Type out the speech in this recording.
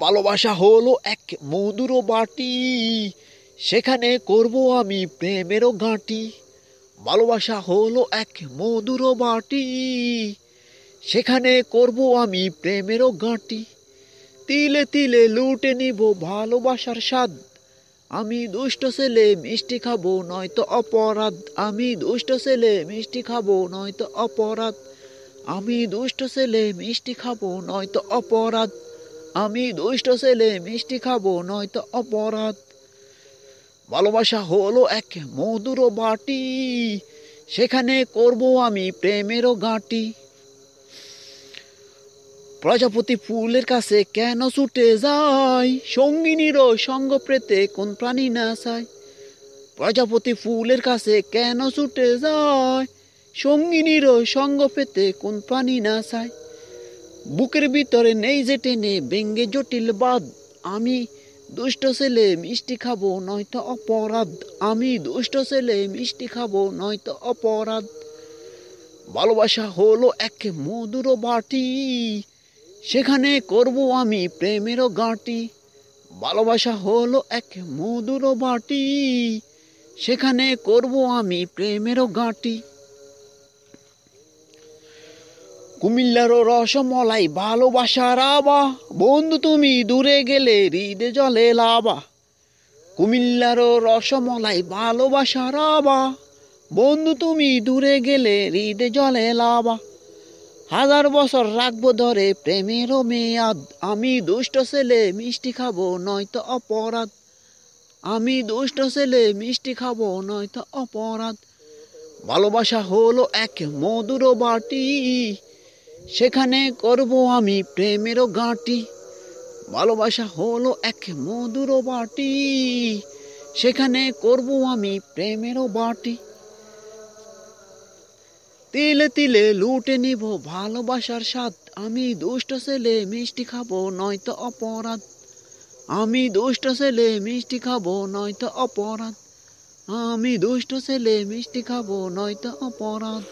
ভালোবাসা হলো এক মধুর বাটি, সেখানে করব আমি প্রেমেরও ঘাঁটি। ভালোবাসা হলো এক মধুর বাটি, সেখানে করব আমি প্রেমেরও ঘাঁটি। তিলে তিলে লুটে নিব ভালোবাসার স্বাদ। আমি দুষ্ট ছেলে মিষ্টি খাবো নয়তো অপরাধ। আমি দুষ্ট ছেলে মিষ্টি খাবো নয়তো অপরাধ। আমি দুষ্ট ছেলে মিষ্টি খাবো নয়তো অপরাধ। আমি দুষ্ট ছেলে মিষ্টি খাবো নয়তো অপরাধ। ভালোবাসা হলো এক মধুর বাটি, সেখানে করব আমি প্রেমেরও ঘাঁটি। প্রজাপতি ফুলের কাছে কেন ছুটে যায়, সঙ্গিনীরও সঙ্গ পেতে কোন প্রাণী না চায়। প্রজাপতি ফুলের কাছে কেন ছুটে যায়, সঙ্গিনীরও সঙ্গ পেতে কোন প্রাণী না চায়। বুকের ভিতরে নেই যে টেনে ব্যঙ্গে জটিল বাদ। আমি দুষ্ট ছেলে মিষ্টি খাবো নয়তো অপরাধ। আমি দুষ্ট ছেলে মিষ্টি খাবো নয়তো অপরাধ। ভালোবাসা হলো এক মধুর বাটি, সেখানে করব আমি প্রেমেরও ঘাঁটি। ভালোবাসা হলো এক মধুর বাটি, সেখানে করব আমি প্রেমেরও ঘাঁটি। কুমিল্লার রসমলাই ভালোবাসার আবা, বন্ধু তুমি দূরে গেলে হৃদে জলে লাবা। কুমিল্লার রসমলাই ভালোবাসার আবা, বন্ধু তুমি দূরে গেলে হৃদে জলে লাবা। হাজার বছর রাখবো ধরে প্রেমেরও মেয়াদ। আমি দুষ্ট ছেলে মিষ্টি খাবো নয়তো অপরাধ। আমি দুষ্ট ছেলে মিষ্টি খাবো নয়তো অপরাধ। ভালোবাসা হলো এক মধুর বাটি, সেখানে করব আমি প্রেমেরও ঘাঁটি। ভালোবাসা হলো এক মধুর বাটি, সেখানে করব আমি প্রেমেরও বাটি। তিলে তিলে লুটে নিব ভালোবাসার স্বাদ। আমি দুষ্ট ছেলে মিষ্টি খাবো নয়তো অপরাধ। আমি দুষ্ট ছেলে মিষ্টি খাবো নয়তো অপরাধ। আমি দুষ্ট ছেলে মিষ্টি খাবো নয়তো অপরাধ।